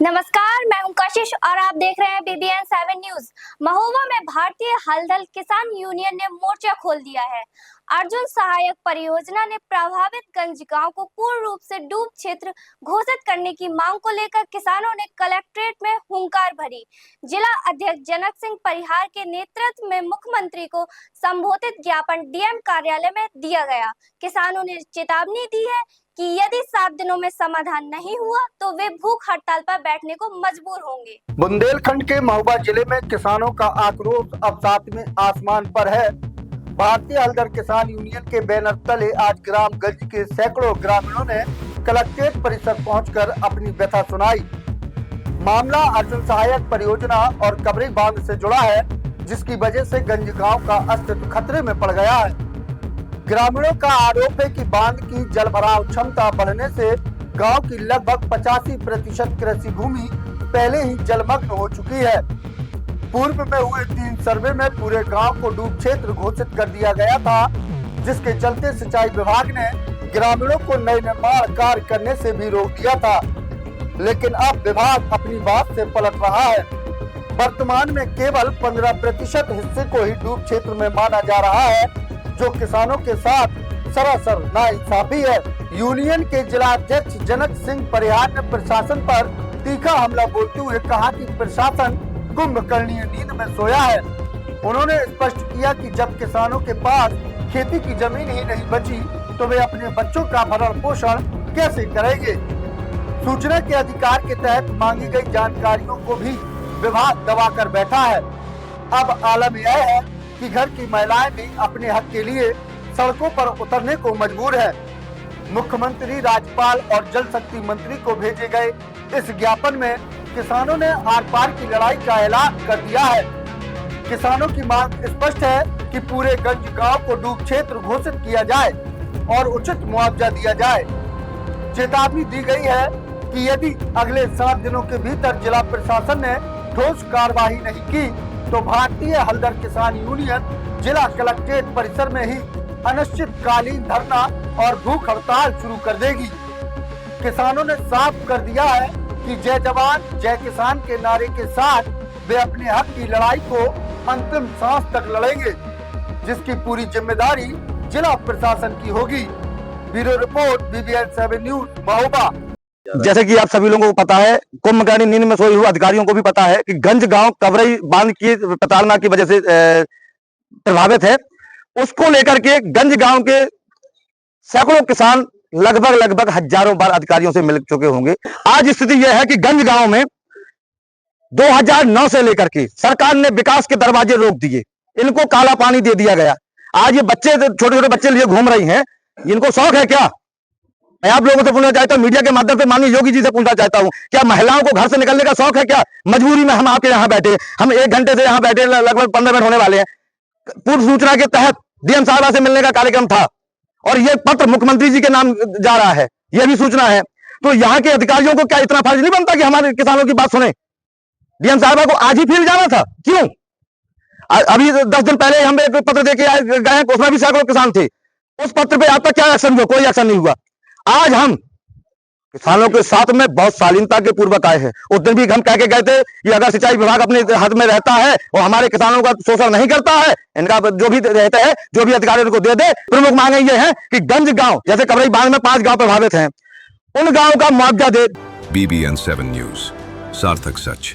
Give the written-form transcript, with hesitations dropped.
नमस्कार, मैं हूं कशिश और आप देख रहे हैं BBN 7 न्यूज। महोबा में भारतीय हलदल किसान यूनियन ने मोर्चा खोल दिया है। अर्जुन सहायक परियोजना ने प्रभावित गंज गांव को पूर्ण रूप से डूब क्षेत्र घोषित करने की मांग को लेकर किसानों ने कलेक्ट्रेट में हुंकार भरी। जिला अध्यक्ष जनक सिंह परिहार के नेतृत्व में मुख्यमंत्री को संबोधित ज्ञापन DM कार्यालय में दिया गया। किसानों ने चेतावनी दी है कि यदि 7 दिनों में समाधान नहीं हुआ तो वे भूख हड़ताल पर बैठने को मजबूर होंगे। बुंदेलखंड के महोबा जिले में किसानों का आक्रोश अब सातवें आसमान पर है। भारतीय हलदर किसान यूनियन के बैनर तले आज ग्राम गंज के सैकड़ों ग्रामीणों ने कलेक्ट्रेट परिसर पहुंचकर अपनी व्यथा सुनाई। मामला अर्जुन सहायक परियोजना और कबरी बांध से जुड़ा है, जिसकी वजह से गंज गांव का अस्तित्व खतरे में पड़ गया है। ग्रामीणों का आरोप है कि बांध की जल भराव क्षमता बढ़ने से गांव की लगभग 85% कृषि भूमि पहले ही जलमग्न हो चुकी है। पूर्व में हुए 3 सर्वे में पूरे गांव को डूब क्षेत्र घोषित कर दिया गया था, जिसके चलते सिंचाई विभाग ने ग्रामीणों को नए निर्माण कार्य करने से भी रोक दिया था, लेकिन अब विभाग अपनी बात से पलट रहा है। वर्तमान में केवल 15% हिस्से को ही डूब क्षेत्र में माना जा रहा है, जो किसानों के साथ सरासर नाइंसाफी है। यूनियन के जिला अध्यक्ष जनक सिंह परिहार ने प्रशासन पर तीखा हमला बोलते हुए कहा कि प्रशासन कुंभकर्णीय नींद में सोया है। उन्होंने स्पष्ट किया कि जब किसानों के पास खेती की जमीन ही नहीं बची तो वे अपने बच्चों का भरण पोषण कैसे करेंगे। सूचना के अधिकार के तहत मांगी गई जानकारियों को भी विभाग दबा कर बैठा है। अब आलम यह है कि घर की महिलाएं भी अपने हक के लिए सड़कों पर उतरने को मजबूर है। मुख्यमंत्री, राज्यपाल और जल शक्ति मंत्री को भेजे गए इस ज्ञापन में किसानों ने आर पार की लड़ाई का ऐलान कर दिया है। किसानों की मांग स्पष्ट है कि पूरे गंज गांव को डूब क्षेत्र घोषित किया जाए और उचित मुआवजा दिया जाए। चेतावनी दी गई है कि यदि अगले 7 दिनों के भीतर जिला प्रशासन ने ठोस कार्रवाई नहीं की तो भारतीय हलदर किसान यूनियन जिला कलेक्ट्रेट परिसर में ही अनिश्चितकालीन धरना और भूख हड़ताल शुरू कर देगी। किसानों ने साफ कर दिया है कि जय जवान जय किसान के नारे के साथ वे अपने हक की लड़ाई को अंतिम सांस तक लड़ेंगे, जिसकी पूरी जिम्मेदारी जिला प्रशासन की होगी। Bureau report BBN 7 news Mahoba. जैसे कि आप सभी लोगों को पता है, कुंभकर्णी नींद में सोए हुए अधिकारियों को भी पता है कि गंज गांव कबरई बांध की प्रताड़ना की वजह से प्रभावित है। उसको लेकर के गंज गांव के सैकड़ों किसान लगभग हजारों बार अधिकारियों से मिल चुके होंगे। आज स्थिति यह है कि गंज गांव में 2009 से लेकर के सरकार ने विकास के दरवाजे रोक दिए, इनको काला पानी दे दिया गया। आज ये बच्चे, छोटे छोटे बच्चे लिए घूम रही हैं, इनको शौक है क्या? मैं आप लोगों से पूछना चाहता हूं, मीडिया के माध्यम से माननीय योगी जी से पूछना चाहता हूं, क्या महिलाओं को घर से निकलने का शौक है क्या? मजबूरी में हम आपके यहाँ बैठे, हम 1 घंटे से यहाँ बैठे, लगभग 15 मिनट होने वाले हैं। पूर्व सूचना के तहत DM साहबा से मिलने का कार्यक्रम था और ये पत्र मुख्यमंत्री जी के नाम जा रहा है, यह भी सूचना है। तो यहाँ के अधिकारियों को क्या इतना फर्ज नहीं बनता कि हमारे किसानों की बात सुने? DM साहबा को आज ही फील्ड जाना था, क्यों? अभी 10 दिन पहले हम एक पत्र देके गए हैं, उसमें भी सैकड़ों किसान थे। उस पत्र पे अब तक क्या एक्शन हुआ? कोई एक्शन नहीं हुआ। आज हम किसानों के साथ में बहुत शालीनता के पूर्वक आए हैं। उस दिन भी हम कह के गए थे कि अगर सिंचाई विभाग अपने हाथ में रहता है और हमारे किसानों का शोषण नहीं करता है, इनका जो भी रहता है, जो भी अधिकारी उनको दे दे। प्रमुख मांगे ये है कि गंज गांव, जैसे कबरई बांध में 5 गांव प्रभावित हैं, उन गांवों का मुआवजा दे। BBN 7 न्यूज, सार्थक सच।